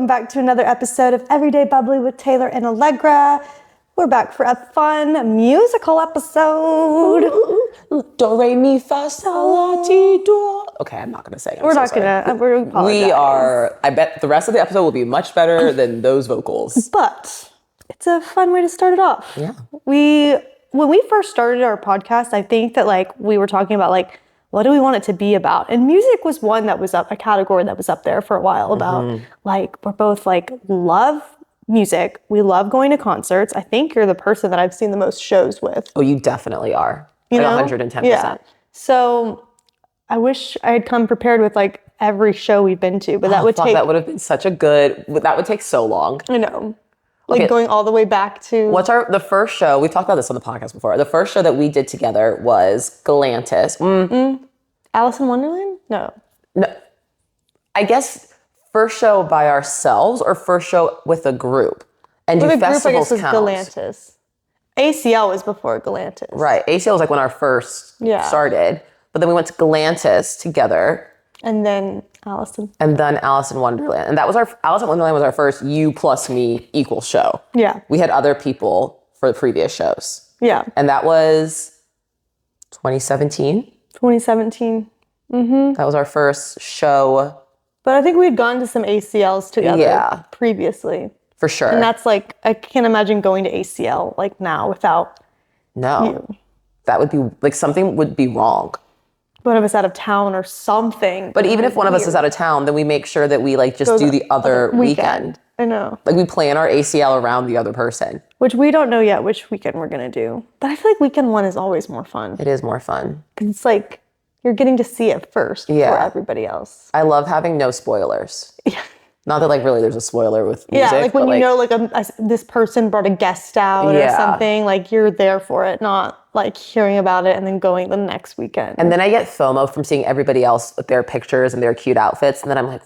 welcome back to another episode of Everyday Bubbly with Taylor and Allegra. We're back for a fun musical episode. Do, re, mi, fa, sol, la, ti, do. Okay, I'm not going to say it. We're apologizing. We are, I bet the rest of the episode will be much better than those vocals. But it's a fun way to start it off. Yeah. When we first started our podcast, I think that we were talking about what do we want it to be about? And music was one that was a category that was up there for a while about we're both love music. We love going to concerts. I think you're the person that I've seen the most shows with. Oh, you definitely are. You know? 110%. Yeah. So I wish I had come prepared with every show we've been to, but that would have been such a good, that would take so long. I know. Going all the way back to... the first show, we've talked about this on the podcast before. The first show that we did together was Galantis. Alice in Wonderland? No. I guess first show by ourselves or first show with a group. And do festivals count? Galantis. ACL was before Galantis. Right. ACL was when our first started. But then we went to Galantis together. And then Alice in Wonderland. And that was Alice in Wonderland was our first you plus me equal show. Yeah. We had other people for the previous shows. Yeah. And that was 2017. 2017. Mm-hmm. That was our first show. But I think we had gone to some ACLs together previously. For sure. And that's I can't imagine going to ACL now without you. That would be something would be wrong. One of us out of town or something. But even if one of us is out of town, then we make sure that we just do the other weekend. I know. We plan our ACL around the other person. Which we don't know yet which weekend we're going to do. But I feel like weekend one is always more fun. It is more fun. Because it's you're getting to see it first before everybody else. I love having no spoilers. Yeah. Not that really there's a spoiler with music. Yeah, when you know this person brought a guest out or something, you're there for it, not hearing about it and then going the next weekend. And then I get FOMO from seeing everybody else with their pictures and their cute outfits, and then I'm I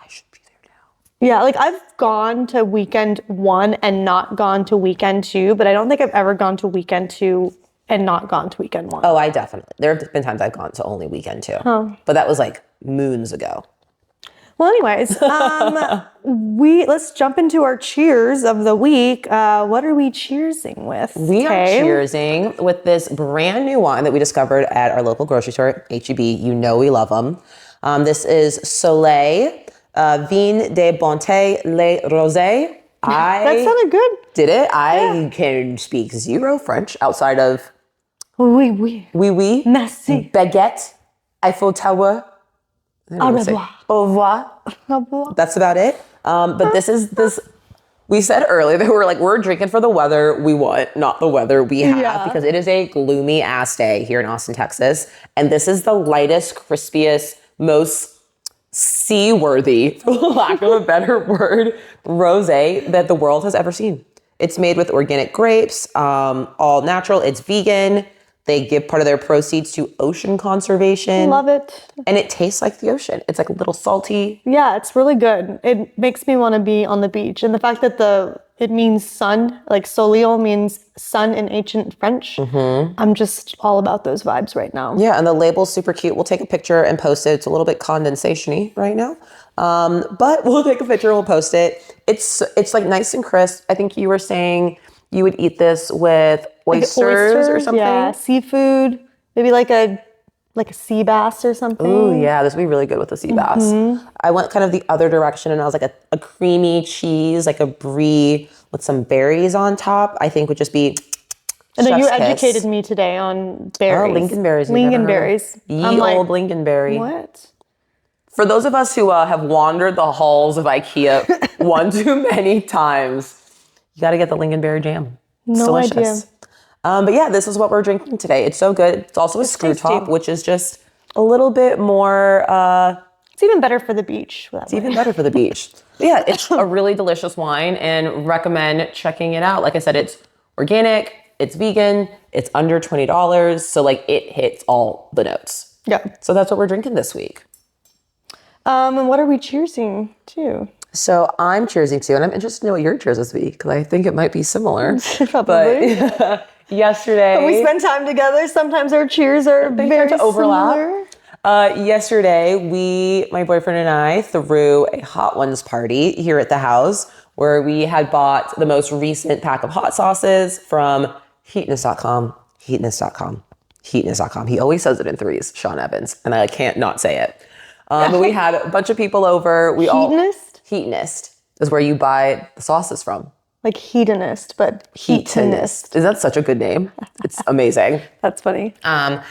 should be there now. Yeah, I've gone to weekend one and not gone to weekend two, but I don't think I've ever gone to weekend two and not gone to weekend one. Oh, I definitely. There have been times I've gone to only weekend two. Huh. But that was moons ago. Well, anyways, let's jump into our cheers of the week. What are we cheersing with? We are cheersing with this brand new wine that we discovered at our local grocery store, H-E-B. You know we love them. This is Soleil Vin de Bonté Le Rosé. That sounded good. Did it? I can speak zero French outside of Oui, oui. Oui, oui. Merci. Baguette. Eiffel Tower. Au revoir. Au revoir. Au revoir. That's about it. But this. We said earlier that we're drinking for the weather we want, not the weather we have, because it is a gloomy ass day here in Austin, Texas. And this is the lightest, crispiest, most seaworthy, for lack of a better word, rosé that the world has ever seen. It's made with organic grapes, all natural. It's vegan. They give part of their proceeds to ocean conservation. Love it. And it tastes like the ocean. It's a little salty. Yeah, it's really good. It makes me want to be on the beach. And the fact that it means sun, soleil means sun in ancient French. Mm-hmm. I'm just all about those vibes right now. Yeah, and the label's super cute. We'll take a picture and post it. It's a little bit condensation-y right now. But we'll take a picture and we'll post it. It's nice and crisp. I think you were saying you would eat this with oysters or something. Yeah, seafood, maybe a sea bass or something. Ooh, yeah, this would be really good with a sea bass. Mm-hmm. I went kind of the other direction and I was a creamy cheese, a brie with some berries on top. I think would just be. And then you educated me today on berries. Oh, lingonberries. Lingonberries. Old lingonberry. What? For those of us who have wandered the halls of IKEA one too many times, you got to get the lingonberry jam. It's delicious. Idea. But yeah, this is what we're drinking today. It's so good. It's also a screw top, which is just a little bit more... it's even better for the beach. Even better for the beach. But yeah, it's a really delicious wine and recommend checking it out. Like I said, it's organic, it's vegan, it's under $20. So it hits all the notes. Yeah. So that's what we're drinking this week. And what are we cheersing to? So I'm cheersing to, and I'm interested to know what your cheers this week, because I think it might be similar. Probably. But yesterday... When we spend time together, sometimes our chears are very overlap. similar. Yesterday, my boyfriend and I threw a Hot Ones party here at the house where we had bought the most recent pack of hot sauces from heatness.com, heatness.com, heatness.com. He always says it in threes, Sean Evans, and I can't not say it. But we had a bunch of people over. Heatnist? Heatnist is where you buy the sauces from. Like hedonist, but heatonist. Is that such a good name? It's amazing. That's funny.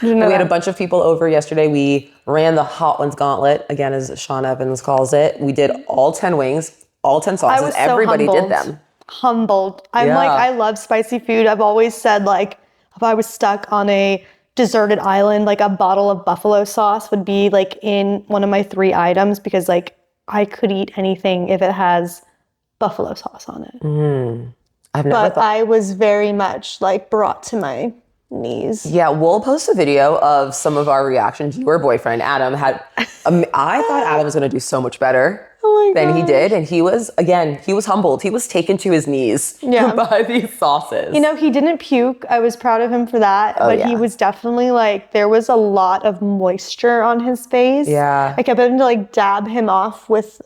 We had a bunch of people over yesterday. We ran the Hot Ones gauntlet, again, as Sean Evans calls it. We did all 10 wings, all 10 sauces. I was Everybody humbled. did them. Humbled. I love spicy food. I've always said, like, if I was stuck on a deserted island, like a bottle of buffalo sauce would be like in one of my 3 items because like I could eat anything if it has buffalo sauce on it. But I was very much like brought to my knees. Yeah, we'll post a video of some of our reactions. Your boyfriend, Adam, had... I thought Adam was going to do so much better than he did. And he was humbled. He was taken to his knees by these sauces. You know, he didn't puke. I was proud of him for that. He was definitely like, there was a lot of moisture on his face. Yeah. I kept having to like dab him off with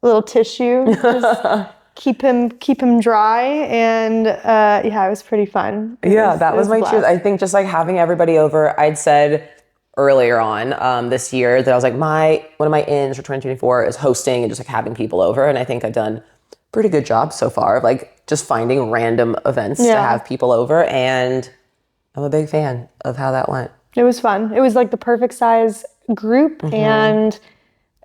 little tissue. Just keep him dry. And it was pretty fun. That was my cheers. I think just like having everybody over, I'd said earlier on this year that I was like, one of my ins for 2024 is hosting and just like having people over. And I think I've done a pretty good job so far of like just finding random events to have people over. And I'm a big fan of how that went. It was fun. It was like the perfect size group. And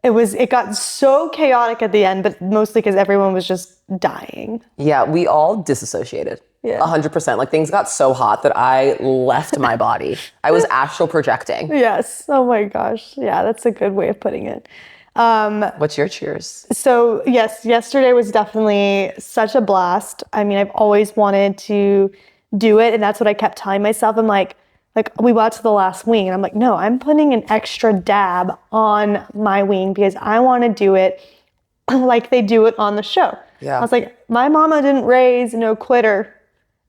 it got so chaotic at the end, but mostly because everyone was just dying. Yeah, we all disassociated. 100%. Like things got so hot that I left my body. I was astral projecting. Yes. Oh my gosh. Yeah, that's a good way of putting it. What's your cheers? So yes, yesterday was definitely such a blast. I mean, I've always wanted to do it, and that's what I kept telling myself. I'm like we watched the last wing, and I'm like, no, I'm putting an extra dab on my wing because I want to do it like they do it on the show. Yeah. I was like, my mama didn't raise no quitter,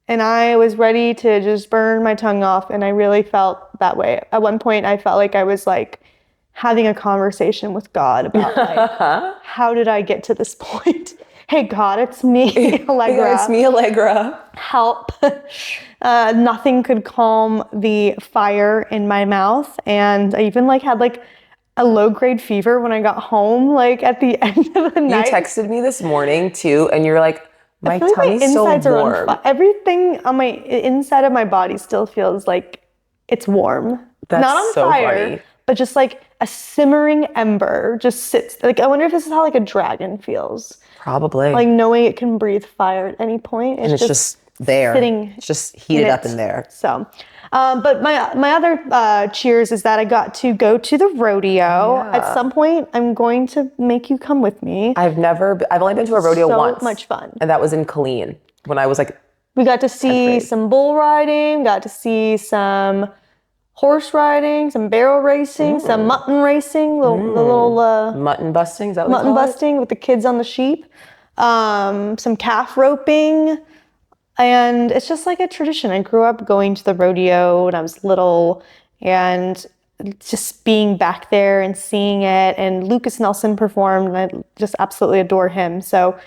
and I was ready to just burn my tongue off, and I really felt that way. At one point, I felt like I was like having a conversation with God about like, how did I get to this point? Hey God, it's me, Allegra. Hey, it's me, Allegra. Help. Nothing could calm the fire in my mouth. And I even like had like a low-grade fever when I got home, like at the end of the night. You texted me this morning too, and you're like, my I feel tummy's like my insides so are warm. on fire. Everything on my inside of my body still feels like it's warm. That's not on so fire, funny. but just like a simmering ember just sits. Like I wonder if this is how like a dragon feels. Probably. Like knowing it can breathe fire at any point. And it's just there. Sitting it's just heated up in there. So, but my other cheers is that I got to go to the rodeo. At some point, I'm going to make you come with me. I've only been to a rodeo once. So much fun. And that was in Killeen when I was like, we got to see some bull riding, got to see some horse riding, some barrel racing, some mutton racing, the little mutton busting. Is that what mutton busting with the kids on the sheep, some calf roping. And it's just like a tradition. I grew up going to the rodeo when I was little and just being back there and seeing it. And Lucas Nelson performed, and I just absolutely adore him. So,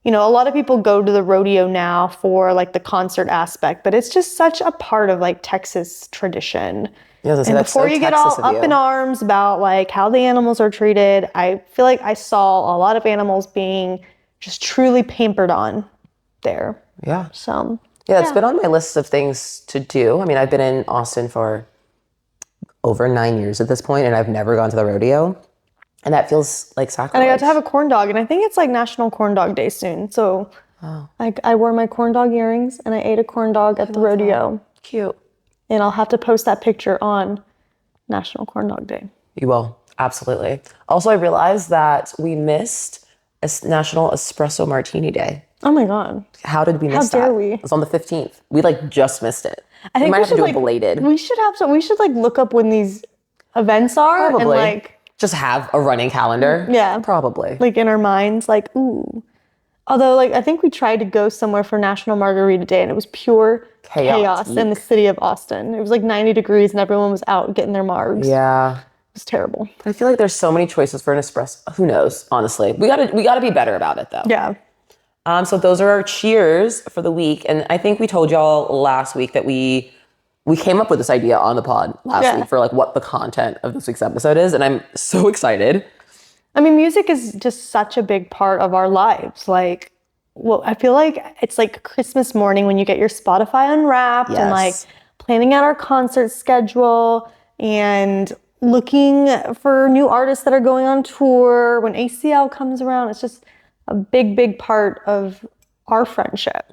you know, a lot of people go to the rodeo now for like the concert aspect, but it's just such a part of like Texas tradition. Yeah, and before you get all up in arms about like how the animals are treated, I feel like I saw a lot of animals being just truly pampered on there. Yeah. So yeah, it's been on my list of things to do. I mean, I've been in Austin for over 9 years at this point, and I've never gone to the rodeo. And that feels like sacrilege. And I got to have a corn dog, and I think it's like National Corn Dog Day soon. So I wore my corn dog earrings, and I ate a corn dog at the rodeo. That. Cute. And I'll have to post that picture on National Corn Dog Day. You will. Absolutely. Also, I realized that we missed National Espresso Martini Day. Oh my God. How did we miss that? How dare we? It was on the 15th. We like just missed it. I think we might have to do like, it belated. We should like look up when these events are. Probably. And like just have a running calendar. Yeah. Probably. Like in our minds, like, ooh. Although like I think we tried to go somewhere for National Margarita Day and it was pure chaos in the city of Austin. It was like 90 degrees and everyone was out getting their margs. Yeah. It was terrible. I feel like there's so many choices for an espresso. Who knows? Honestly, we gotta be better about it though. Yeah. So those are our cheers for the week, and I think we told y'all last week that we came up with this idea on the pod last week for like what the content of this week's episode is, and I'm so excited. I mean, music is just such a big part of our lives. Like, well, I feel like it's like Christmas morning when you get your Spotify Unwrapped and like planning out our concert schedule and looking for new artists that are going on tour. When ACL comes around, it's just a big, big part of our friendship.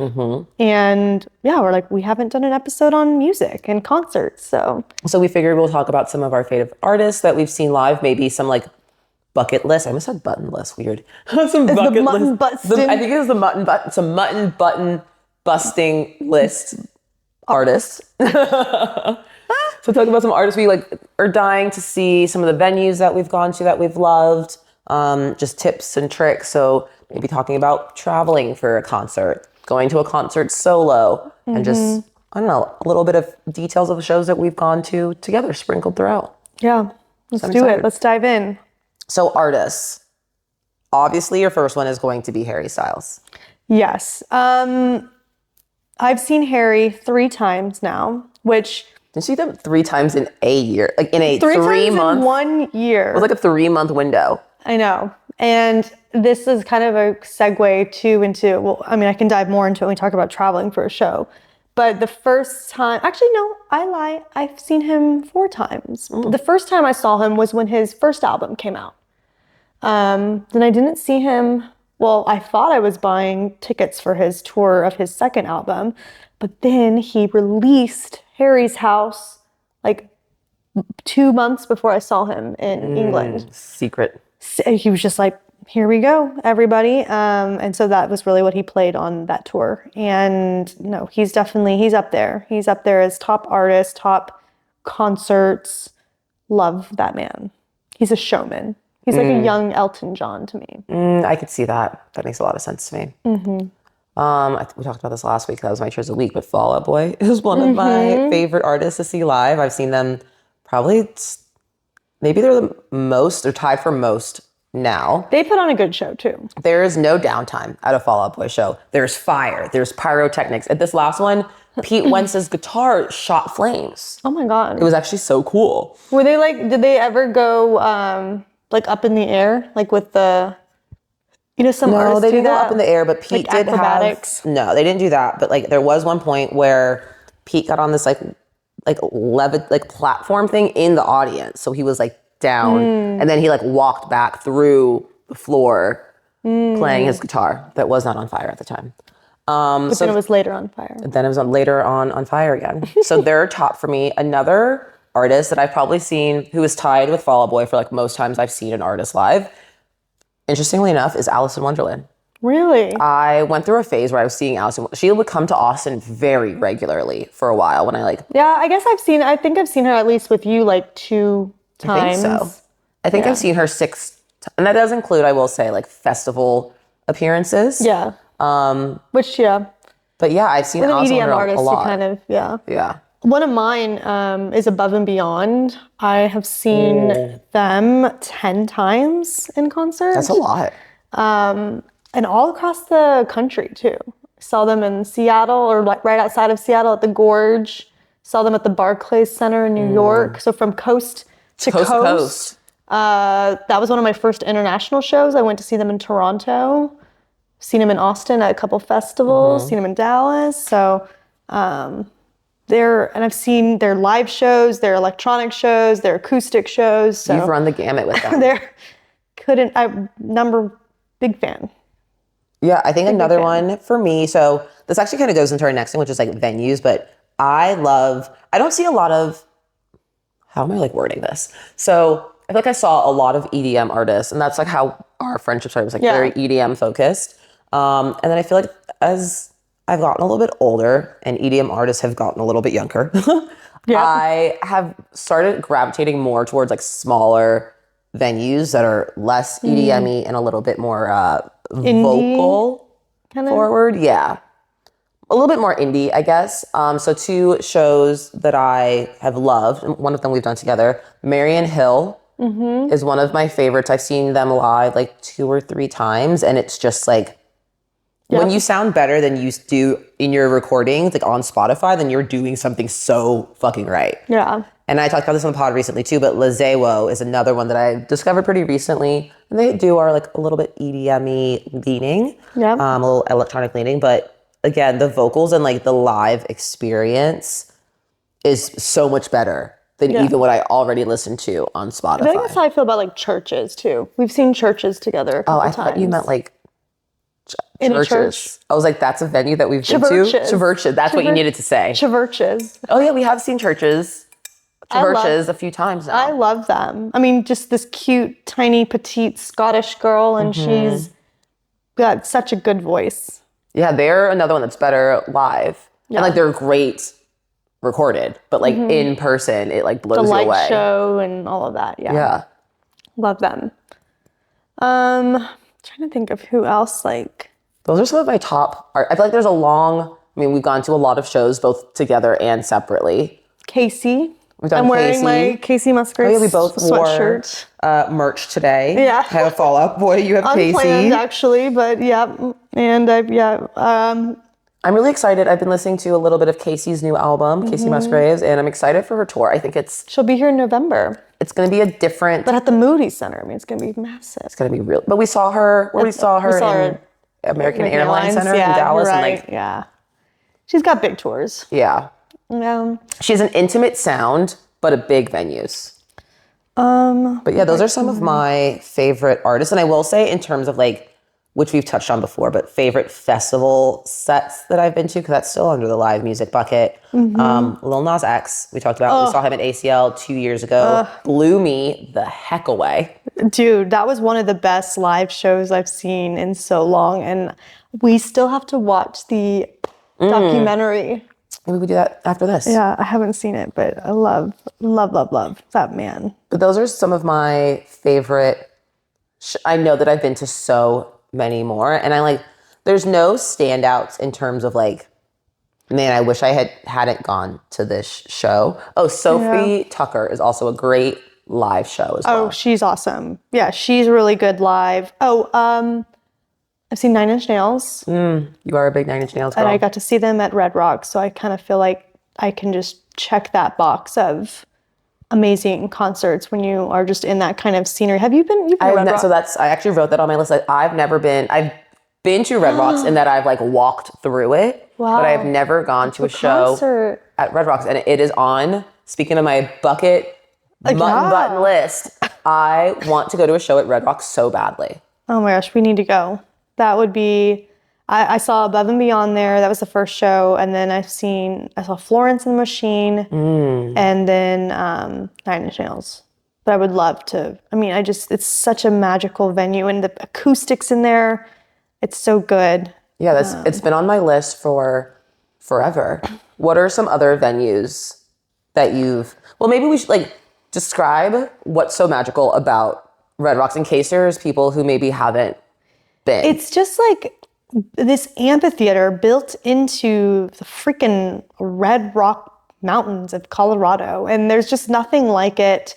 And yeah, we're like, we haven't done an episode on music and concerts. So we figured we'll talk about some of our favorite artists that we've seen live, maybe some like bucket list. I almost said button list. Weird. Some bucket list. I think it was some mutton button busting list artists. So talk about some artists we like are dying to see, some of the venues that we've gone to that we've loved, just tips and tricks. So maybe talking about traveling for a concert, going to a concert solo, and just, I don't know, a little bit of details of the shows that we've gone to together sprinkled throughout. Yeah, let's do it. Let's dive in. So artists, obviously your first one is going to be Harry Styles. Yes. I've seen Harry 3 times now, which... Did you see them 3 times in a year? Like in a 3 3-month... in 1 year. It was like a 3-month window. I know. And this is kind of a segue into, well, I mean, I can dive more into it when we talk about traveling for a show. But the first time, actually, no, I lie. I've seen him 4 times. The first time I saw him was when his first album came out. Then I didn't see him. Well, I thought I was buying tickets for his tour of his second album, but then he released Harry's House like 2 months before I saw him in England. Secret. He was just like, here we go, everybody. And so that was really what he played on that tour. And no, he's up there. He's up there as top artist, top concerts. Love that man. He's a showman. He's like a young Elton John to me. I could see that. That makes a lot of sense to me. We talked about this last week. That was my cheers of the week. But Fall Out Boy is one of my favorite artists to see live. I've seen them probably, maybe they're the most, or tied for most now. They put on a good show too. There is no downtime at a Fall Out Boy show. There's fire. There's pyrotechnics. At this last one, Pete Wentz's guitar shot flames. Oh my God. It was actually so cool. Were they like, did they ever go like up in the air? Like with the, some artists they do didn't that. go up in the air, but Pete like did acrobatics. have, no, they didn't do that. But like there was one point where Pete got on this like platform thing in the audience. So he was like down and then he like walked back through the floor playing his guitar that was not on fire at the time. But then it was later on fire. Then it was later on fire again. So they're top for me. Another artist that I've probably seen who is tied with Fall Out Boy for like most times I've seen an artist live, interestingly enough, is Alice in Wonderland. Really? I went through a phase where I was seeing Alice. She would come to Austin very regularly for a while when I like... Yeah, I think I've seen her at least with you like 2 times. I think so. I think I've seen her 6 and that does include, I will say, like festival appearances. Yeah. Which, yeah. But yeah, I've seen Alice in Wonderland a lot. Kind of, yeah. Yeah. One of mine is Above and Beyond. I have seen them 10 times in concert. That's a lot. And all across the country too. Saw them in Seattle, or like right outside of Seattle at the Gorge. Saw them at the Barclays Center in New York. So from coast to coast. That was one of my first international shows. I went to see them in Toronto. Seen them in Austin at a couple festivals. Seen them in Dallas. So and I've seen their live shows, their electronic shows, their acoustic shows. So you've run the gamut with them. Big fan. Yeah, I think another one for me, so this actually kind of goes into our next thing, which is like venues, but I don't see a lot of, how am I like wording this? So I feel like I saw a lot of EDM artists, and that's like how our friendship started, was like very EDM focused. And then I feel like as I've gotten a little bit older and EDM artists have gotten a little bit younger, I have started gravitating more towards like smaller venues that are less EDM-y and a little bit more vocal forward. Yeah. A little bit more indie, I guess. So 2 shows that I have loved. One of them we've done together. Marian Hill is one of my favorites. I've seen them live like 2 or 3 times, and it's just like when you sound better than you do in your recordings, like on Spotify, then you're doing something so fucking right. Yeah. And I talked about this on the pod recently too, but Lazewo is another one that I discovered pretty recently. And they are like a little bit EDM-y leaning, a little electronic leaning. But again, the vocals and like the live experience is so much better than even what I already listened to on Spotify. I think that's how I feel about like churches too. We've seen churches together a couple times. Thought you meant like in churches. A church. I was like, that's a venue that we've been to. Churches. That's what you needed to say. Churches. Oh yeah, we have seen churches. Churches a few times now. I love them. I mean, just this cute, tiny, petite Scottish girl, and she's got such a good voice. Yeah, they're another one that's better live. Yeah. And like they're great recorded, but like in person, it like blows you away. The light show and all of that. Yeah. Love them. Trying to think of who else like. Those are some of my top art. I feel like there's a long, I mean, we've gone to a lot of shows both together and separately. Casey. I'm wearing my Casey Musgraves we both sweatshirt. Wore follow-up today. Yeah. I had a follow-up. Boy, you have Casey. Unplanned, actually, but yeah. And I'm really excited. I've been listening to a little bit of Casey's new album, Casey Musgraves, and I'm excited for her tour. I think she'll be here in November. It's going to be a different... But at the Moody Center, I mean, it's going to be massive. It's going to be real. But we saw her in American Airlines Center in Dallas. Right. And yeah. She's got big tours. Yeah. She has an intimate sound, but a big venues. But yeah, those are some of my favorite artists. And I will say in terms of like, which we've touched on before, but favorite festival sets that I've been to, because that's still under the live music bucket. Lil Nas X, we talked about. We saw him at ACL 2 years ago. Blew me the heck away. Dude, that was one of the best live shows I've seen in so long. And we still have to watch the documentary. Maybe we do that after this. Yeah, I haven't seen it, but I love that man. But those are some of my favorite. I know that I've been to so many more, and there's no standouts in terms of like, man, I wish I hadn't gone to this show. Oh, Sophie Tucker is also a great live show as well. Oh, she's awesome. Yeah, she's really good live. I've seen 9 Inch Nails. You are a big 9 Inch Nails girl. And I got to see them at Red Rocks, so I kind of feel like I can just check that box of amazing concerts when you are just in that kind of scenery. Have you been? Red Rocks? So I actually wrote that on my list. I've been to Red Rocks in that I've like walked through it, but I've never gone to a show at Red Rocks, and it is on. Speaking of my bucket button list, I want to go to a show at Red Rocks so badly. Oh my gosh, we need to go. That would be, I saw Above and Beyond there. That was the first show. And then I saw Florence and the Machine and then 9 Inch Nails. But I would love to, it's such a magical venue and the acoustics in there, it's so good. Yeah, it's been on my list for forever. What are some other venues that maybe we should like describe what's so magical about Red Rocks in case there's people who maybe haven't been. It's just like this amphitheater built into the freaking Red Rock Mountains of Colorado. And there's just nothing like it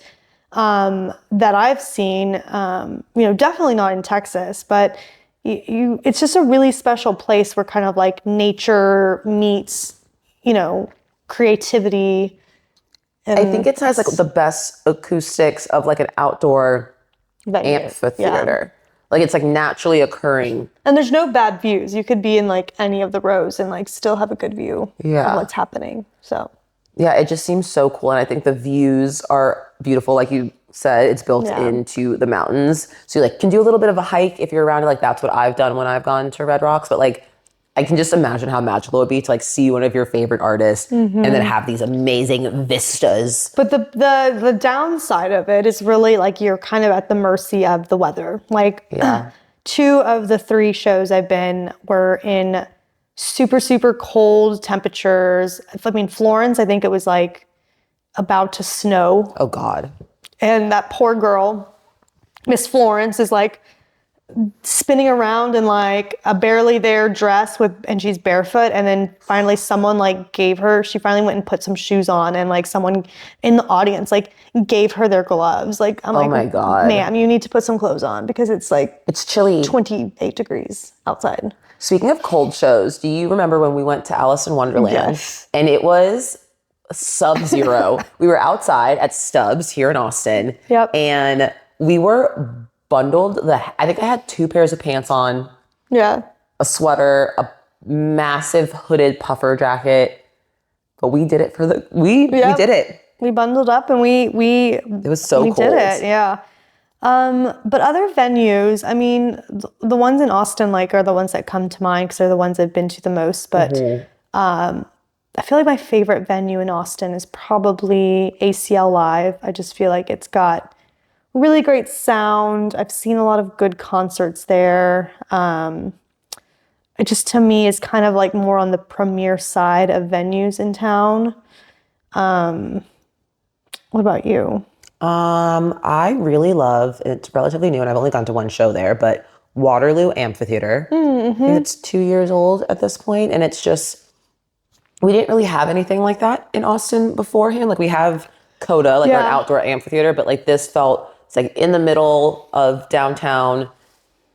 that I've seen, definitely not in Texas, but it's just a really special place where kind of like nature meets, creativity. And I think it has like the best acoustics of like an outdoor amphitheater. Like it's like naturally occurring. And there's no bad views. You could be in like any of the rows and like still have a good view of what's happening. So yeah, it just seems so cool. And I think the views are beautiful. Like you said, it's built into the mountains. So you like can do a little bit of a hike if you're around. Like that's what I've done when I've gone to Red Rocks. But like I can just imagine how magical it would be to like see one of your favorite artists and then have these amazing vistas. But the downside of it is really like you're kind of at the mercy of the weather. Like 2 of the 3 shows I've been were in super, super cold temperatures. Florence, I think it was like about to snow. Oh God. And that poor girl, Miss Florence, is like spinning around in like a barely there dress and she's barefoot, and then finally someone like she finally went and put some shoes on, and like someone in the audience like gave her their gloves. Like I'm like, my God. ma'am, you need to put some clothes on because it's like It's chilly. 28 degrees outside. Speaking of cold shows, do you remember when we went to Alice in Wonderland? Yes. And it was sub-zero. We were outside at Stubbs here in Austin. Yep. And we were bundled. I think I had 2 pairs of pants on, Yeah. a sweater, a massive hooded puffer jacket. But we did it we did it. We bundled up and it was so we cold. did it, yeah. But other venues, I mean, the ones in Austin like are the ones that come to mind because they're the ones I've been to the most. But I feel like my favorite venue in Austin is probably ACL Live. I just feel like it's got really great sound. I've seen a lot of good concerts there. It just, to me, is kind of like more on the premier side of venues in town. What about you? I really love, it's relatively new and I've only gone to one show there, but Waterloo Amphitheater. I think it's 2 years old at this point, and it's just, we didn't really have anything like that in Austin beforehand. Like we have Coda, like our outdoor amphitheater, but like this it's like in the middle of downtown.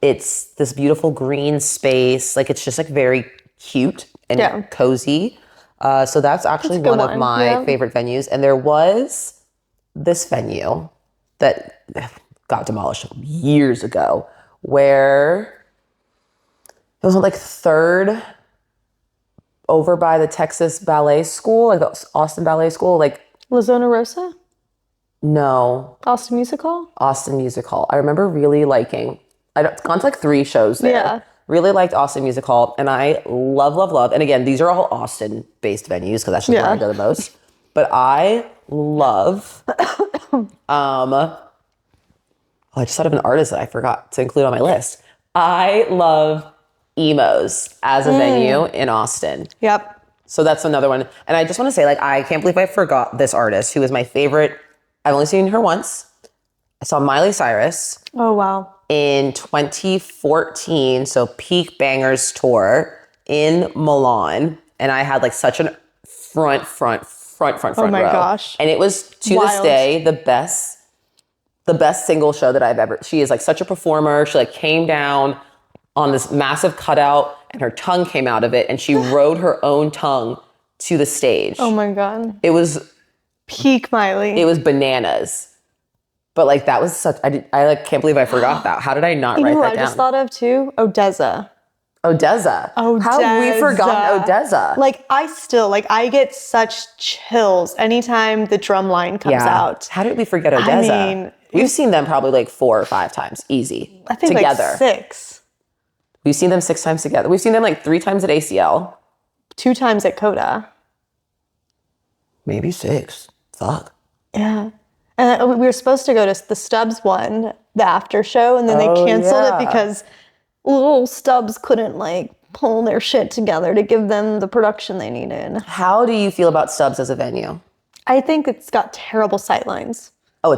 It's this beautiful green space. Like it's just like very cute and cozy. So that's actually one of my favorite venues. And there was this venue that got demolished years ago where it was on like 3rd over by the Texas Ballet School, like the Austin Ballet School, like La Zona Rosa? No. Austin Music Hall? Austin Music Hall. I remember really liking, I've gone to like 3 shows there. Yeah. Really liked Austin Music Hall, and I love, and again, these are all Austin-based venues because that's just where I go the most. But I love, I just thought of an artist that I forgot to include on my list. I love Emos as a venue in Austin. Yep. So that's another one. And I just want to say, like, I can't believe I forgot this artist who is my favorite. I've only seen her once. I saw Miley Cyrus. Oh, wow. In 2014, so Peak Bangers tour in Milan. And I had like such an front Oh my row. gosh. And it was, to this day, the best single show that I've ever, she is like such a performer. She like came down on this massive cutout and her tongue came out of it and she rode her own tongue to the stage. Oh my God. It was peak Miley. It was bananas. But like that was such, I like can't believe I forgot that. How did I not write that down? I just thought of too? Odessa. How have we forgotten Odessa? Like I get such chills anytime the drum line comes out. How did we forget Odessa? I mean, we've seen them probably like 4 or 5 times, easy. I think together. Like 6. We've seen them 6 times together. We've seen them like 3 times at ACL. 2 times at Coda. Maybe 6. Fuck. Yeah. And we were supposed to go to the Stubbs one, the after show, and then they canceled it because little Stubbs couldn't like pull their shit together to give them the production they needed. How do you feel about Stubbs as a venue? I think it's got terrible sightlines. Oh,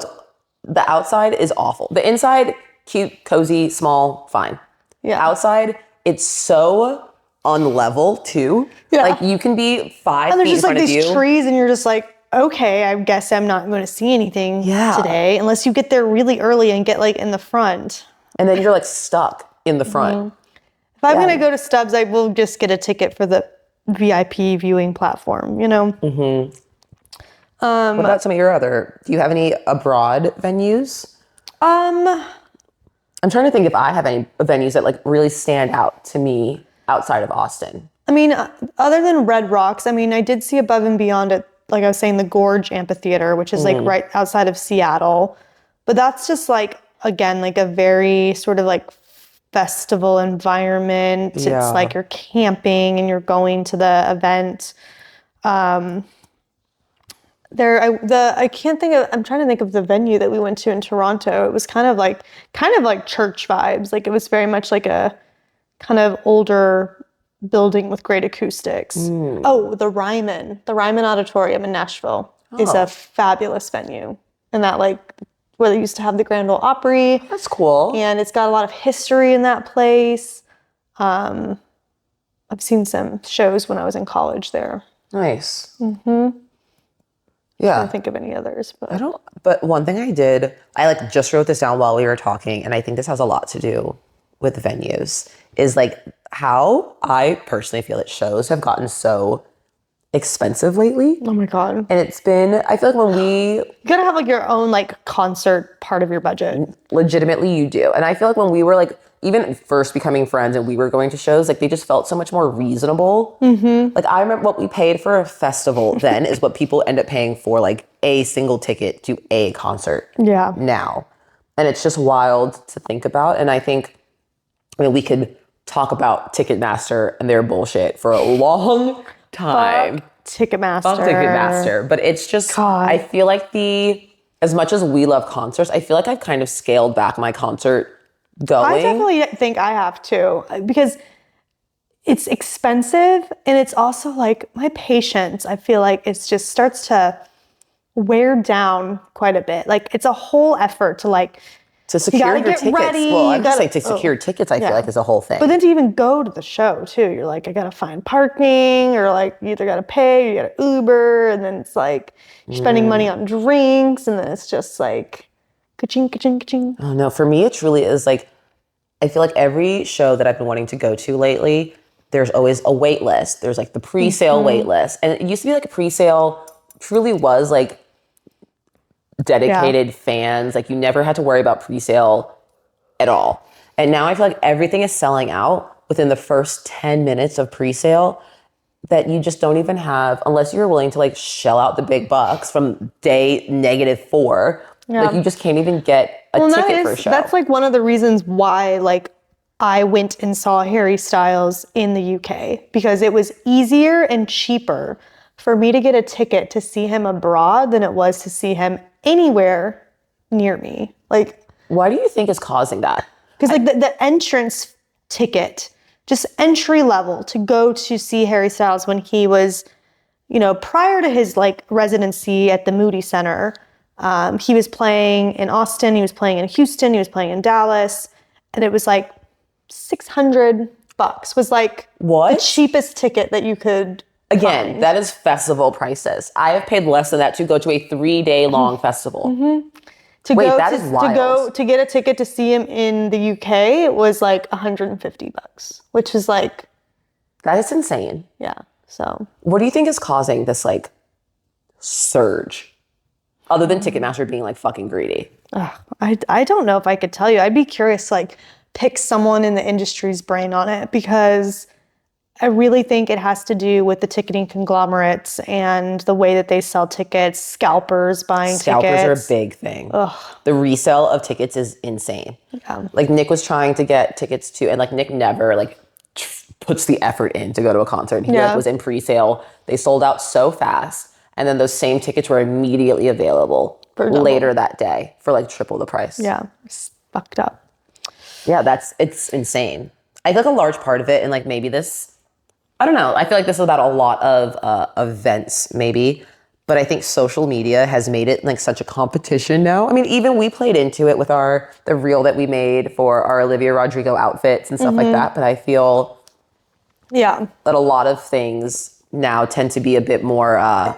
the outside is awful. The inside, cute, cozy, small, fine. Yeah. Outside, it's so unlevel too. Yeah. Like you can be 5 feet in front of you. And there's just like these trees and you're just like, okay, I guess I'm not going to see anything today unless you get there really early and get like in the front. And then you're like stuck in the front. Mm-hmm. If I'm going to go to Stubbs, I will just get a ticket for the VIP viewing platform, you know? Mm-hmm. What about some of your do you have any abroad venues? I'm trying to think if I have any venues that like really stand out to me outside of Austin. I mean, other than Red Rocks, I mean, I did see Above and Beyond at, like I was saying, the Gorge Amphitheater, which is like right outside of Seattle. But that's just like, again, like a very sort of like festival environment. Yeah. It's like you're camping and you're going to the event. I can't think of, I'm trying to think of the venue that we went to in Toronto. It was kind of like church vibes. Like it was very much like a kind of older building with great acoustics. Oh, the Ryman Auditorium in Nashville is a fabulous venue. And that like where they used to have the Grand Ole Opry. That's cool. And it's got a lot of history in that place. I've seen some shows when I was in college there. Nice. Yeah. I don't think of any others, but But one thing I like just wrote this down while we were talking, and I think this has a lot to do with venues, is like how I personally feel that shows have gotten so expensive lately. oh my God. And it's been, I feel like when we, You gotta have like your own like concert part of your budget. legitimately you do. And I feel like when we were like, even first becoming friends and we were going to shows, like they just felt so much more reasonable. Like I remember what we paid for a festival then is what people end up paying for like a single ticket to a concert Yeah. now. And it's just wild to think about. And I think, I mean, we could talk about Ticketmaster and their bullshit for a long time. Ticketmaster. Fuck Ticketmaster. But it's just, God. I feel like as much as we love concerts, I feel like I've kind of scaled back my concert going. I definitely think I have to, because it's expensive and it's also like my patience, I feel like it's just starts to wear down quite a bit. Like it's a whole effort to like, to secure gotta your get tickets. ready, Well, I'm you just gotta- saying to secure tickets, I feel yeah. like is a whole thing. but then to even go to the show too, you're like, I gotta find parking, or like you either gotta pay or you gotta Uber, and then it's like you're spending money on drinks, and then it's just like ka-ching, ka-ching, ka-ching. Oh no, for me it truly is like, I feel like every show that I've been wanting to go to lately, there's always a wait list. There's like the pre-sale wait list. And it used to be like a pre-sale truly was like dedicated fans. Like you never had to worry about pre-sale at all. And now I feel like everything is selling out within the first 10 minutes of pre-sale that you just don't even have, unless you're willing to like shell out the big bucks from day -4. Like you just can't even get a ticket for a show. That's like one of the reasons why like I went and saw Harry Styles in the UK, because it was easier and cheaper for me to get a ticket to see him abroad than it was to see him anywhere near me. Like, why do you think is causing that? because like the entrance ticket, just entry level to go to see Harry Styles when he was, you know, prior to his like residency at the Moody Center, he was playing in Austin, he was playing in Houston, he was playing in Dallas, and it was like $600 was like What? the cheapest ticket that you could Again, find. that is festival prices. I have paid less than that to go to a 3-day long festival. Wait, that is wild. To get a ticket to see him in the UK, it was like $150, which is like, That is insane. yeah. So What do you think is causing this like surge? Other than Ticketmaster being like fucking greedy. I don't know if I could tell you. I'd be curious to like pick someone in the industry's brain on it, because I really think it has to do with the ticketing conglomerates and the way that they sell tickets, scalpers buying Scalpers tickets. are a big thing. The resale of tickets is insane. Yeah. Like Nick was trying to get tickets to, and like Nick never like puts the effort in to go to a concert. He like was in pre-sale. They sold out so fast. And then those same tickets were immediately available later that day for like triple the price. Yeah, it's fucked up. Yeah, it's insane. I feel like a large part of it, and like maybe this, I don't know, I feel like this is about a lot of events maybe, but I think social media has made it like such a competition now. I mean, even we played into it with the reel that we made for our Olivia Rodrigo outfits and stuff like that, but I feel Yeah. that a lot of things now tend to be a bit more,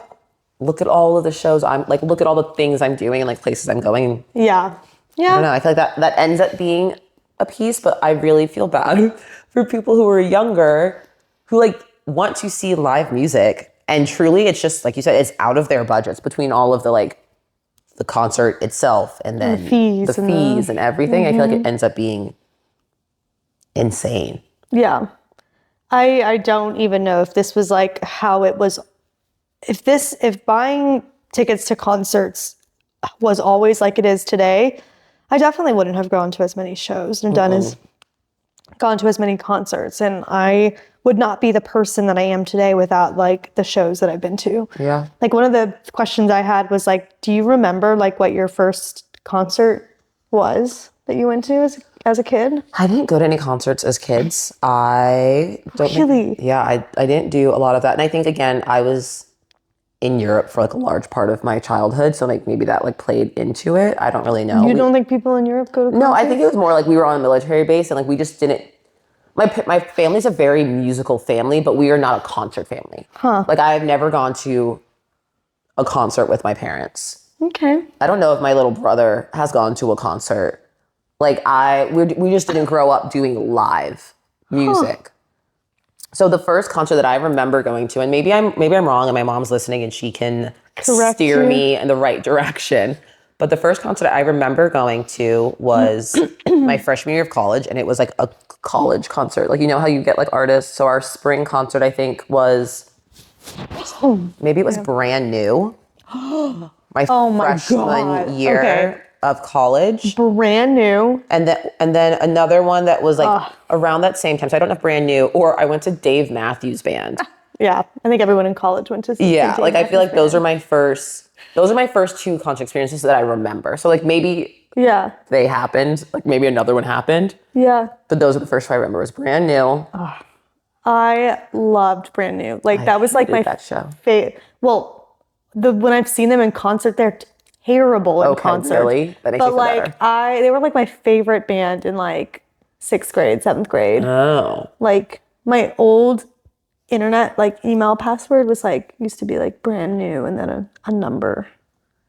look at all of the shows look at all the things I'm doing and like places I'm going. Yeah. I don't know. I feel like that ends up being a piece, but I really feel bad for people who are younger who like want to see live music, and truly it's just like you said, it's out of their budgets between all of the like the concert itself and then the fees and everything. I feel like it ends up being insane. Yeah. I don't even know if this was like how it was, if buying tickets to concerts was always like it is today, I definitely wouldn't have gone to as many shows and gone to as many concerts, and I would not be the person that I am today without like the shows that I've been to. Yeah. Like one of the questions I had was like, do you remember like what your first concert was that you went to as a kid? I didn't go to any concerts as kids. I don't Really? I didn't do a lot of that. And I think again, I was in Europe for like a large part of my childhood. So like maybe that like played into it. I don't really know. You don't think people in Europe go to concerts? No, I think it was more like we were on a military base and like we just didn't. My family's a very musical family, but we are not a concert family. Like I've never gone to a concert with my parents. Okay. I don't know if my little brother has gone to a concert. Like we just didn't grow up doing live music. So the first concert that I remember going to, and maybe I'm wrong, and my mom's listening, and she can steer me in the right direction. But the first concert I remember going to was my freshman year of college, and it was like a college concert. Like, you know how you get like artists? So our spring concert, I think, was maybe it was Brand New. My freshman year of college. Brand New. And then another one that was like around that same time. So I don't know if Brand New, or I went to Dave Matthews Band. Yeah, I think everyone in college went to see Dave like I feel like Matthews those are my first two concert experiences that I remember. So like maybe they happened, like maybe another one happened. Yeah. But those are the first two I remember. Was Brand New. I loved Brand New. Like that was like my that show. Well, when I've seen them in concert, they're terrible in concert. Really? That makes but me feel like better. they were like my favorite band in like 6th grade, 7th grade. Oh. Like my old internet like email password was like used to be like Brand New and then a number.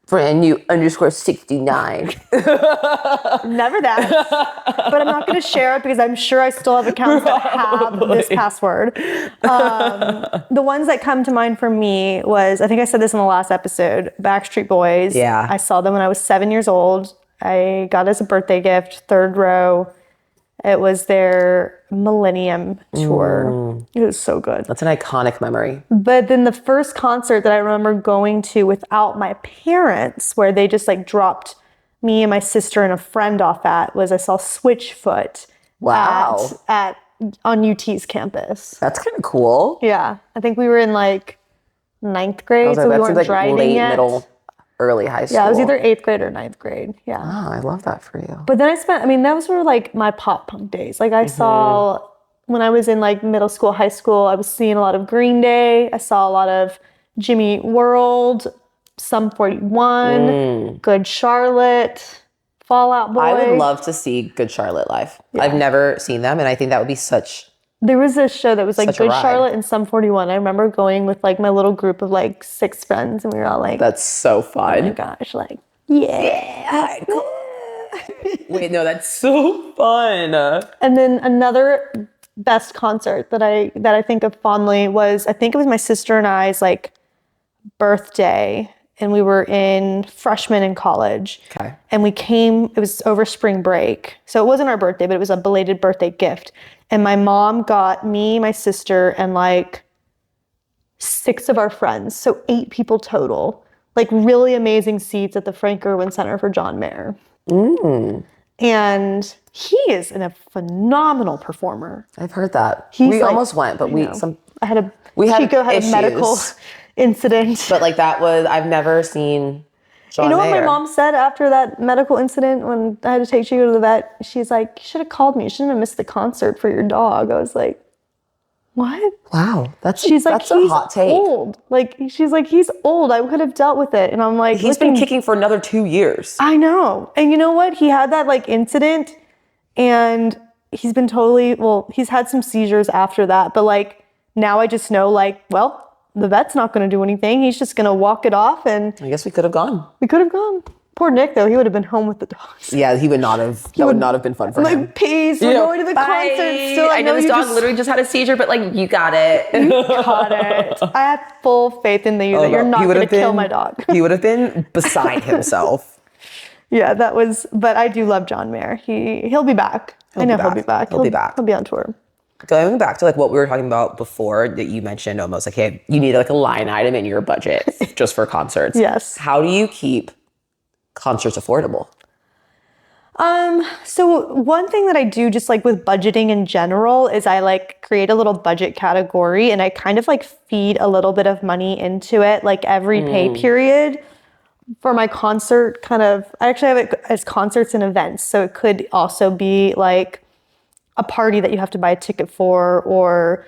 Brand New _69. Never that. But I'm not going to share it because I'm sure I still have accounts that have this password. The ones that come to mind for me was, I think I said this in the last episode, Backstreet Boys. Yeah. I saw them when I was 7 years old. I got it as a birthday gift, 3rd row. It was their Millennium Tour. It was so good. That's an iconic memory. But then the first concert that I remember going to without my parents, where they just like dropped me and my sister and a friend off at, was I saw Switchfoot. Wow. On UT's campus. That's kind of cool. Yeah. I think we were in like 9th grade, so we weren't like driving late, yet. middle, early high school. Yeah, it was either 8th grade or 9th grade. Yeah. Oh, I love that for you. But then those were like my pop punk days. Like I saw, when I was in like middle school, high school, I was seeing a lot of Green Day. I saw a lot of Jimmy Eat World, Sum 41, Good Charlotte, Fall Out Boy. I would love to see Good Charlotte live. Yeah. I've never seen them, and I think that would be such... There was a show that was like Good ride. Charlotte and Sum 41. I remember going with like my little group of like 6 friends, and we were all like... That's so fun. Oh my gosh, like, yeah. Wait, no, that's so fun. And then another best concert that I think of fondly was, I think it was my sister and I's like birthday, and we were freshmen in college. Okay. And it was over spring break. So it wasn't our birthday, but it was a belated birthday gift. And my mom got me, my sister, and like 6 of our friends. So 8 people total. Like really amazing seats at the Frank Irwin Center for John Mayer. And he is a phenomenal performer. I've heard that. We like, almost went, but Chico had issues. a medical incident. But like I've never seen John You know Mayer. what my mom said after that medical incident when I had to take Chico to the vet? She's like, you should have called me. You shouldn't have missed the concert for your dog. I was like, what? Wow. That's a hot take. Old. Like, she's like, he's old. I could have dealt with it. And I'm like, he's been kicking for another 2 years. I know. And you know what? He had that like incident, and he's been he's had some seizures after that. But like, now I just know like, well, the vet's not going to do anything. He's just going to walk it off. And I guess we could have gone. Poor Nick, though. He would have been home with the dogs. Yeah, he would not have. That would not have been fun for him. Like, peace. We're going to the concert. So I know this dog literally just had a seizure, but like, you got it. You got it. I have full faith in you that you're not going to kill my dog. He would have been beside himself. Yeah, but I do love John Mayer. He'll be back. I know he'll be back. He'll be back. He'll be on tour. Going back to like what we were talking about before, that you mentioned almost like, hey, you need like a line item in your budget just for concerts. Yes. How do you keep concerts affordable? So one thing that I do just like with budgeting in general is I like create a little budget category, and I kind of like feed a little bit of money into it, like every pay period for my concert I actually have it as concerts and events. So it could also be like a party that you have to buy a ticket for, or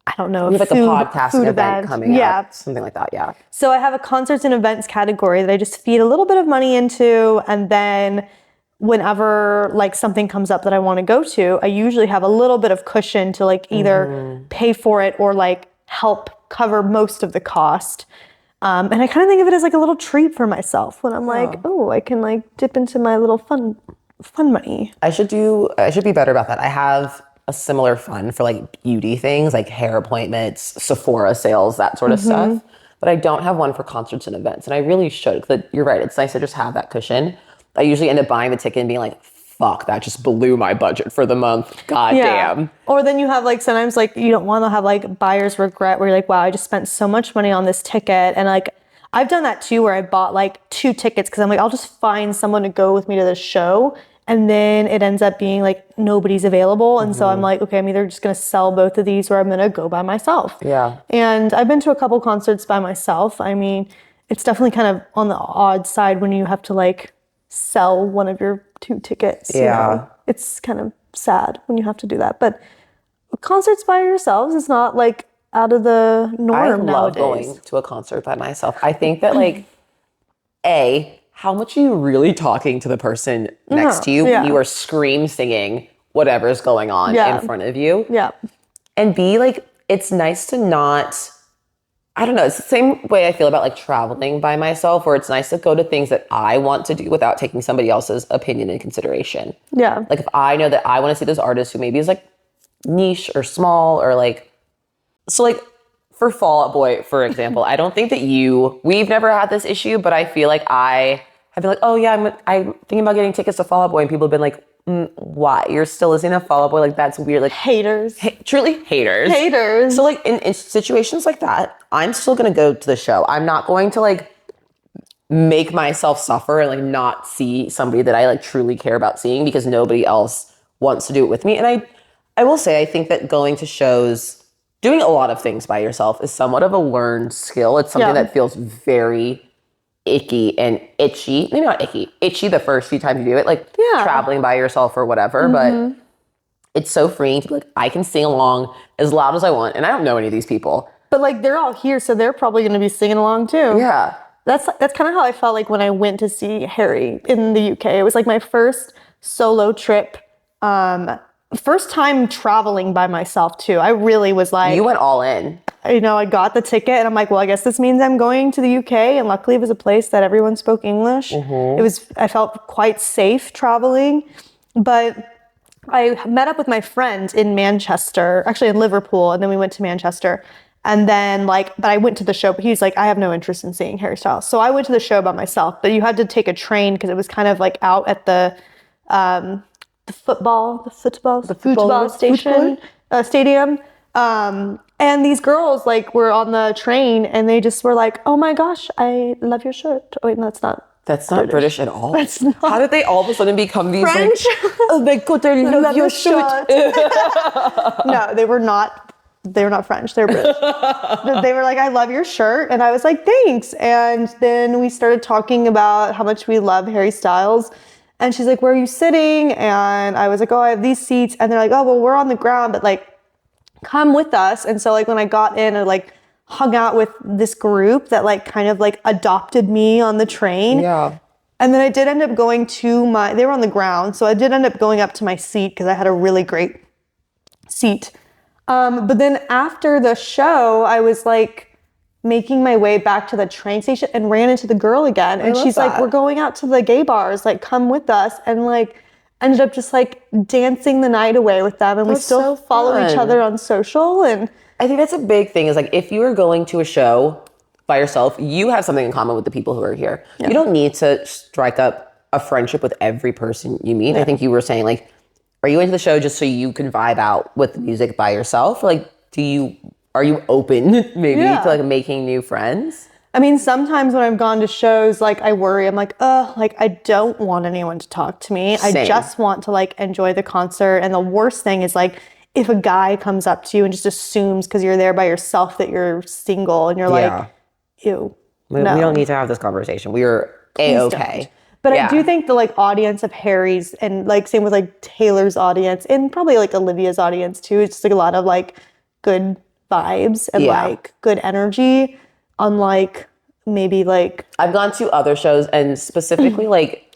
I don't know, You have like food, a podcasting food event coming up, something like that, yeah. So I have a concerts and events category that I just feed a little bit of money into, and then whenever like something comes up that I want to go to, I usually have a little bit of cushion to like either pay for it or like help cover most of the cost. And I kind of think of it as like a little treat for myself when I'm like, oh, I can like dip into my little fun money. I should be better about that. I have a similar fund for like beauty things, like hair appointments, Sephora sales, that sort of stuff. But I don't have one for concerts and events. And I really should, because you're right, it's nice to just have that cushion. I usually end up buying the ticket and being like, fuck, that just blew my budget for the month. God damn. Or then you have like, sometimes like you don't want to have like buyer's regret where you're like, wow, I just spent so much money on this ticket. And like, I've done that too, where I bought like 2 tickets because I'm like, I'll just find someone to go with me to the show. And then it ends up being like nobody's available. And so I'm like, okay, I'm either just going to sell both of these or I'm going to go by myself. Yeah. And I've been to a couple concerts by myself. I mean, it's definitely kind of on the odd side when you have to like sell one of your 2 tickets. Yeah. You know? It's kind of sad when you have to do that. But concerts by yourselves is not like out of the norm love nowadays. going to a concert by myself. I think that like, how much are you really talking to the person next to you? Yeah. You are scream singing whatever's going on in front of you. Yeah. And B, like, it's nice to not, I don't know, it's the same way I feel about like traveling by myself, where it's nice to go to things that I want to do without taking somebody else's opinion in consideration. Yeah. Like if I know that I want to see those artists who maybe is like niche or small or like, so like for Fall Out Boy, for example, I don't think that we've never had this issue, but I feel like I have been like, oh yeah, I'm thinking about getting tickets to Fall Out Boy, and people have been like, why? You're still listening to Fall Out Boy? Like that's weird. Like Haters. Truly haters. Haters. So like in situations like that, I'm still gonna go to the show. I'm not going to like make myself suffer and like not see somebody that I like truly care about seeing because nobody else wants to do it with me. And I will say, I think that going to shows, doing a lot of things by yourself is somewhat of a learned skill. It's something that feels very icky and itchy. Maybe not icky. Itchy the first few times you do it, like traveling by yourself or whatever. But it's so freeing to be like, I can sing along as loud as I want. And I don't know any of these people. But like they're all here, so they're probably going to be singing along too. Yeah. That's kind of how I felt like when I went to see Harry in the UK. It was like my first solo trip. First time traveling by myself too. I really was like, you went all in. You know, I got the ticket and I'm like, well, I guess this means I'm going to the UK. And luckily it was a place that everyone spoke English. I felt quite safe traveling. But I met up with my friend in Manchester, actually in Liverpool, and then we went to Manchester. And then but I went to the show, but he was like, I have no interest in seeing Harry Styles. So I went to the show by myself, but you had to take a train because it was kind of like out at the football stadium. And these girls like were on the train and they just were like, oh my gosh, I love your shirt. Oh wait, no, that's not British at all. That's not. How did they all of a sudden become these French? like, oh my god, I love your shirt. No, they were not French. They're British. They were like, I love your shirt. And I was like, thanks. And then we started talking about how much we love Harry Styles. And she's like, where are you sitting? And I was like, oh, I have these seats. And they're like, oh, well, we're on the ground, but like, come with us. And so like when I got in, I like hung out with this group that like kind of like adopted me on the train. Yeah. And then I did end up going to they were on the ground. So I did end up going up to my seat because I had a really great seat. But then after the show, I was like making my way back to the train station and ran into the girl again. And she's like, we're going out to the gay bars, like come with us. And like ended up just like dancing the night away with them. And we still follow each other on social. And I think that's a big thing is like, if you are going to a show by yourself, you have something in common with the people who are here. Yeah. You don't need to strike up a friendship with every person you meet. Yeah. I think you were saying like, are you into the show just so you can vibe out with the music by yourself? Or like, are you open maybe to like making new friends? I mean, sometimes when I've gone to shows, like I worry, I'm like, like I don't want anyone to talk to me. Same. I just want to like enjoy the concert. And the worst thing is like, if a guy comes up to you and just assumes because you're there by yourself that you're single and you're like, ew. We don't need to have this conversation. We're A-okay. But I do think the like audience of Harry's and like same with like Taylor's audience and probably like Olivia's audience too. It's just like a lot of like good vibes and Yeah. like good energy, unlike maybe like I've gone to other shows and specifically like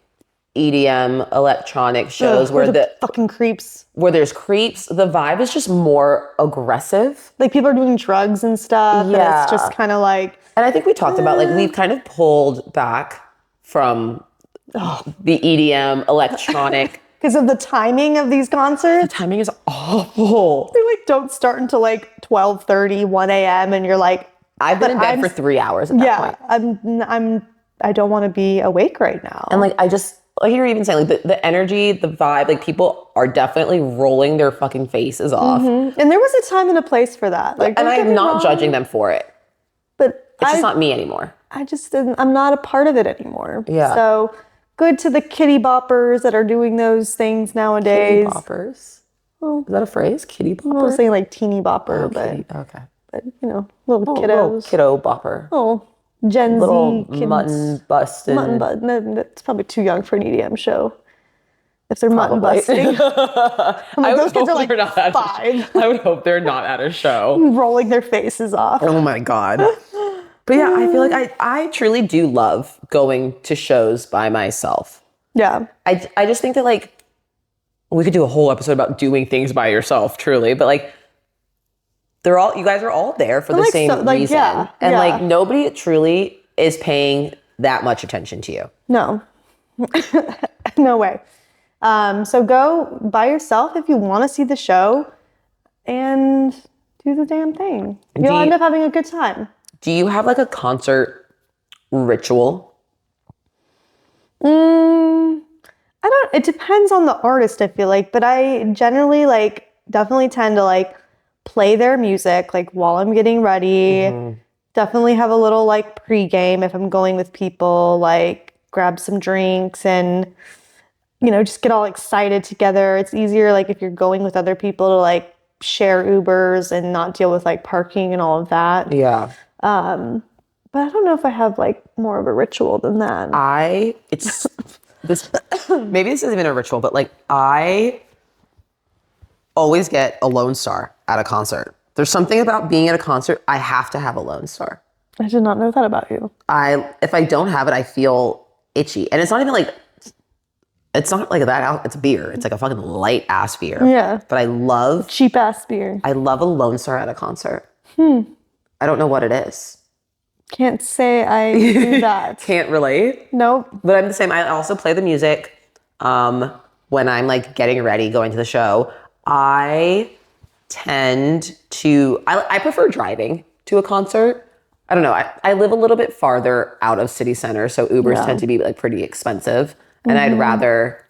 EDM electronic shows where fucking creeps. where there's creeps, the vibe is just more aggressive. Like people are doing drugs and stuff, and it's just kind of like. And I think we talked about like we've kind of pulled back from the EDM electronic. Because of the timing of these concerts. The timing is awful. They like don't start until like 12:30, 1 a.m. and you're like, I've been in bed for 3 hours at that point. I don't want to be awake right now. And like I just like you're even saying like the energy, the vibe, like people are definitely rolling their fucking faces off. And there was a time and a place for that. Like, and I'm not judging them for it. But It's just not me anymore. I'm not a part of it anymore. Yeah. So good to the kitty boppers that are doing those things nowadays. Kitty boppers. Oh, is that a phrase? Kitty bopper? I was saying like teeny bopper, but you know, little kiddos. Little kiddo bopper. Oh, Gen Little Z kids. mutton busting. Mutton bust. No, that's probably too young for an EDM show. If they're mutton busting. Those kids are like 5. I would hope they're not at a show. Rolling their faces off. Oh my God. But yeah, I feel like I truly do love going to shows by myself. Yeah. I just think that like, we could do a whole episode about doing things by yourself, truly. But like, you guys are all there for the like, same reason. Yeah, and yeah. like, nobody truly is paying that much attention to you. No. No way. So go by yourself if you want to see the show and do the damn thing. You'll end up having a good time. Do you have like a concert ritual? It depends on the artist, I feel like, but I generally like definitely tend to like play their music like while I'm getting ready. Definitely have a little like pregame if I'm going with people, like grab some drinks and you know, just get all excited together. It's easier like if you're going with other people to like share Ubers and not deal with like parking and all of that. Yeah. But I don't know if I have like more of a ritual than that. Maybe this isn't even a ritual, but like I always get a Lone Star at a concert. There's something about being at a concert, I have to have a Lone Star. I did not know that about you. If I don't have it, I feel itchy. And it's not that out. It's beer. It's like a fucking light ass beer. Yeah. But I love cheap ass beer. I love a Lone Star at a concert. I don't know what it is. Can't say I do that. Can't relate? Nope. But I'm the same. I also play the music when I'm like getting ready, going to the show. I tend to, I prefer driving to a concert. I don't know. I live a little bit farther out of city center, so Ubers tend to be like pretty expensive. And I'd rather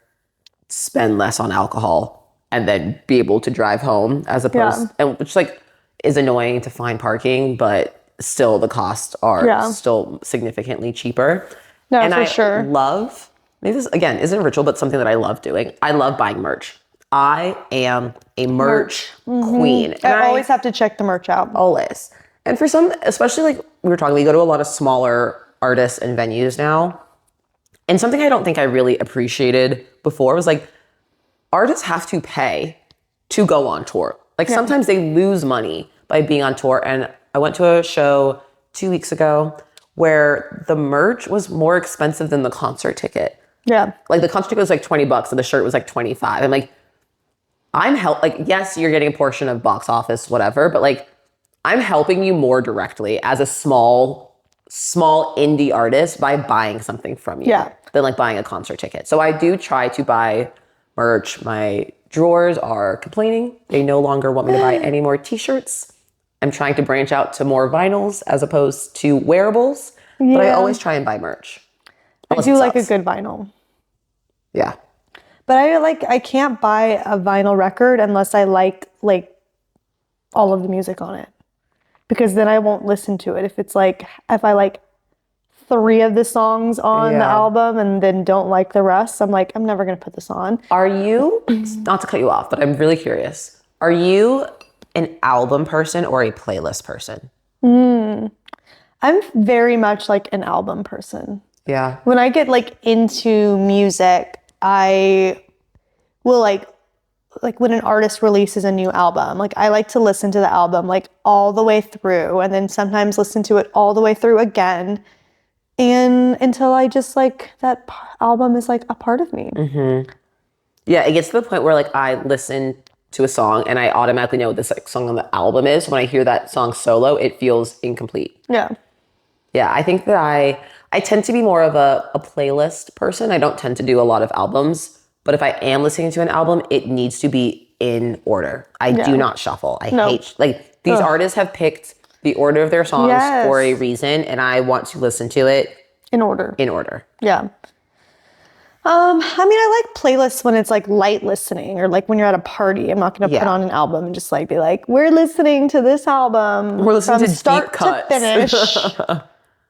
spend less on alcohol and then be able to drive home as opposed, and which like is annoying to find parking, but still the costs are still significantly cheaper. No, and for I sure. love, maybe this again isn't a ritual, but something that I love doing. I love buying merch. I am a merch queen. And I always have to check the merch out. Always. And for some, especially like we were talking, we go to a lot of smaller artists and venues now. And something I don't think I really appreciated before was like, artists have to pay to go on tour. Like sometimes they lose money by being on tour. And I went to a show 2 weeks ago where the merch was more expensive than the concert ticket. Yeah. Like the concert ticket was like $20 and the shirt was like $25. I'm like, yes, you're getting a portion of box office, whatever, but like I'm helping you more directly as a small indie artist by buying something from you than like buying a concert ticket. So I do try to buy merch. My drawers are complaining. They no longer want me to buy any more t-shirts. I'm trying to branch out to more vinyls as opposed to wearables, but I always try and buy merch. I do like a good vinyl. Yeah. But I can't buy a vinyl record unless I like all of the music on it. Because then I won't listen to it. If I like 3 of the songs on the album and then don't like the rest, I'm like, I'm never going to put this on. Are you, not to cut you off, but I'm really curious. Are you an album person or a playlist person? I'm very much like an album person. Yeah. When I get like into music, I will like like when an artist releases a new album, like I like to listen to the album like all the way through and then sometimes listen to it all the way through again and until I just like that album is like a part of me. Yeah, it gets to the point where like I listen to a song and I automatically know what this like song on the album is. When I hear that song solo, it feels incomplete. Yeah. Yeah, I think that I tend to be more of a playlist person. I don't tend to do a lot of albums, but if I am listening to an album, it needs to be in order. I do not shuffle. I hate like these artists have picked the order of their songs for a reason, and I want to listen to it in order. In order. Yeah. I mean, I like playlists when it's like light listening or like when you're at a party. I'm not going to put on an album and just like be like, we're listening to this album. We're listening from to start deep cuts. to finish.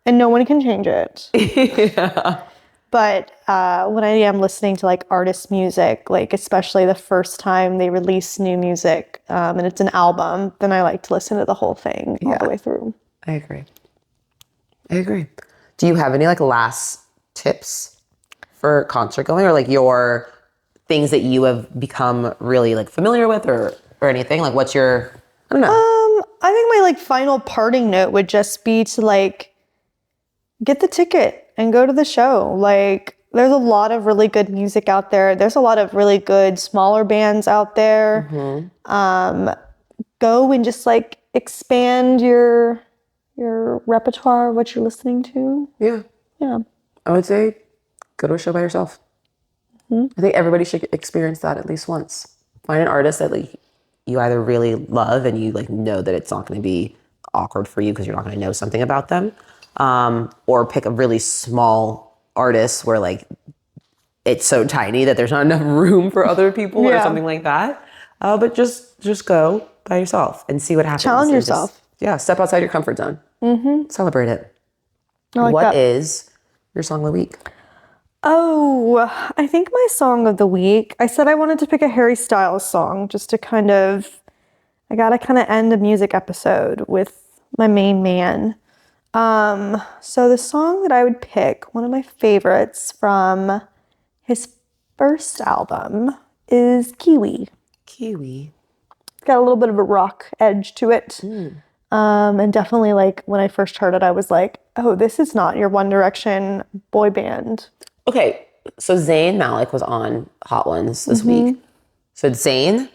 And no one can change it. Yeah. But when I am listening to like artist music, like especially the first time they release new music and it's an album, then I like to listen to the whole thing all the way through. I agree. Do you have any like last tips for concert going or like your things that you have become really like familiar with or anything? Like what's your, I don't know. I think my like final parting note would just be to like get the ticket and go to the show. Like there's a lot of really good music out there. There's a lot of really good smaller bands out there. Go and just like expand your repertoire, what you're listening to. Yeah. I would say go to a show by yourself. I think everybody should experience that at least once. Find an artist that like you either really love and you like know that it's not going to be awkward for you because you're not going to know something about them, or pick a really small artist where like it's so tiny that there's not enough room for other people or something like that. But just go by yourself and see what happens. Challenge yourself. Step outside your comfort zone. Celebrate it. What is your song of the week? Oh, I think my song of the week, I said I wanted to pick a Harry Styles song just to I gotta kind of end a music episode with my main man. So the song that I would pick, one of my favorites from his first album is Kiwi. Kiwi. It's got a little bit of a rock edge to it. And definitely like when I first heard it, I was like, oh, this is not your One Direction boy band. Okay, so Zayn Malik was on Hot Ones this week. So Zayn,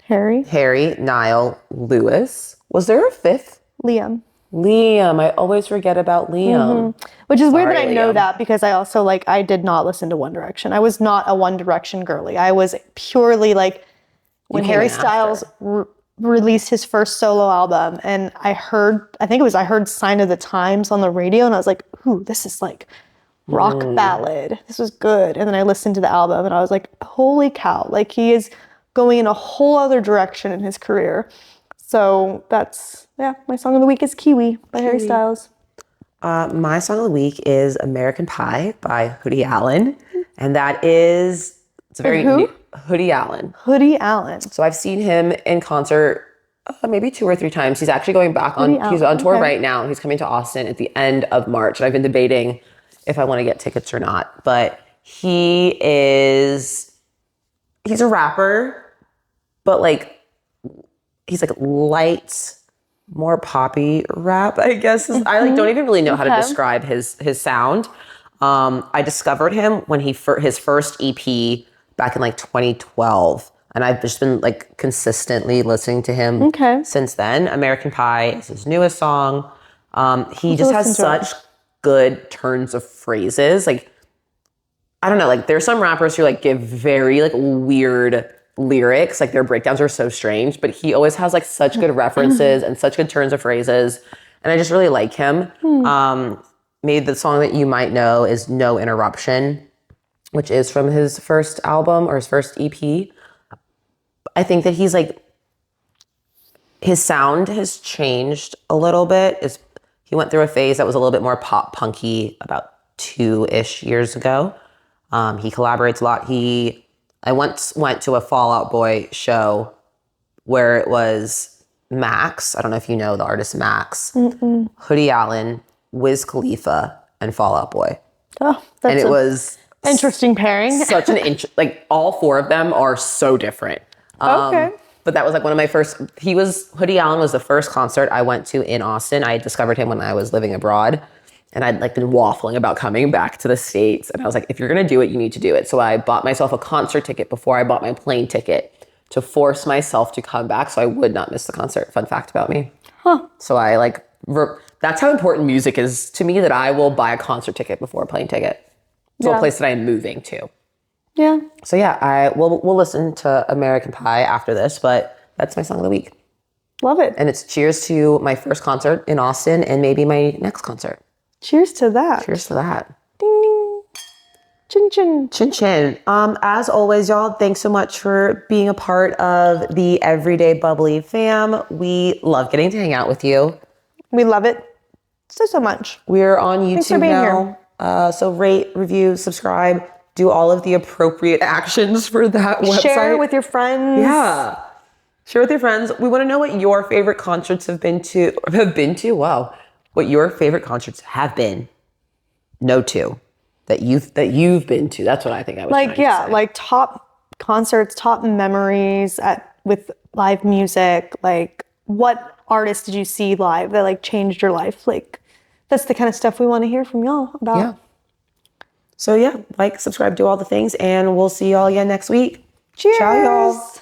Harry, Niall, Lewis. Was there a fifth? Liam. I always forget about Liam. Which is weird that I know that because I also like, I did not listen to One Direction. I was not a One Direction girly. I was purely like, when Harry Styles released his first solo album and I heard Sign of the Times on the radio and I was like, ooh, this is like rock ballad. This was good. And then I listened to the album and I was like, holy cow, like he is going in a whole other direction in his career. So that's, my song of the week is Kiwi by Harry Styles. My song of the week is American Pie by Hoodie Allen. And that is, it's a very new, Hoodie Allen. Hoodie Allen. So I've seen him in concert maybe 2 or 3 times. He's actually going back he's on tour right now. He's coming to Austin at the end of March. And I've been debating if I want to get tickets or not. But he's a rapper, but like, he's like light, more poppy rap, I guess. I like don't even really know how to describe his sound. I discovered him when his first EP back in like 2012. And I've just been like consistently listening to him since then. American Pie is his newest song. He just has such good turns of phrases. Like, I don't know, like there's some rappers who like give very like weird lyrics, like their breakdowns are so strange, but he always has like such good references and such good turns of phrases. And I just really like him. Maybe the song that you might know is No Interruption, which is from his first album or his first EP. I think that he's like, his sound has changed a little bit. He went through a phase that was a little bit more pop punky about 2-ish years ago. He collaborates a lot. I once went to a Fall Out Boy show where it was Max. I don't know if you know the artist Max. Hoodie Allen, Wiz Khalifa, and Fall Out Boy. Oh, and it was Interesting pairing. Such an like all 4 of them are so different. Okay. But that was like one of my first, Hoodie Allen was the first concert I went to in Austin. I discovered him when I was living abroad, and I'd like been waffling about coming back to the States. And I was like, if you're going to do it, you need to do it. So I bought myself a concert ticket before I bought my plane ticket to force myself to come back so I would not miss the concert. Fun fact about me. Huh. So I like, that's how important music is to me, that I will buy a concert ticket before a plane ticket to a place that I'm moving to. Yeah. So yeah, we'll listen to American Pie after this, but that's my song of the week. Love it. And it's cheers to my first concert in Austin and maybe my next concert. Cheers to that. Cheers to that. Ding, ding. Chin, chin. Chin, chin. As always, y'all, thanks so much for being a part of the Everyday Bubbly fam. We love getting to hang out with you. We love it so much. We're on Thanks for YouTube being now. So rate, review, subscribe, do all of the appropriate actions for that website. Share with your friends. Yeah. Share with your friends. We want to know what your favorite concerts have been to. Wow. What your favorite concerts have been. That you've been to. That's what I think I was trying to say. Like top concerts, top memories with live music. Like, what artist did you see live that like changed your life? Like, that's the kind of stuff we want to hear from y'all about. Yeah. So yeah, like, subscribe, do all the things, and we'll see y'all again next week. Cheers. Ciao, y'all.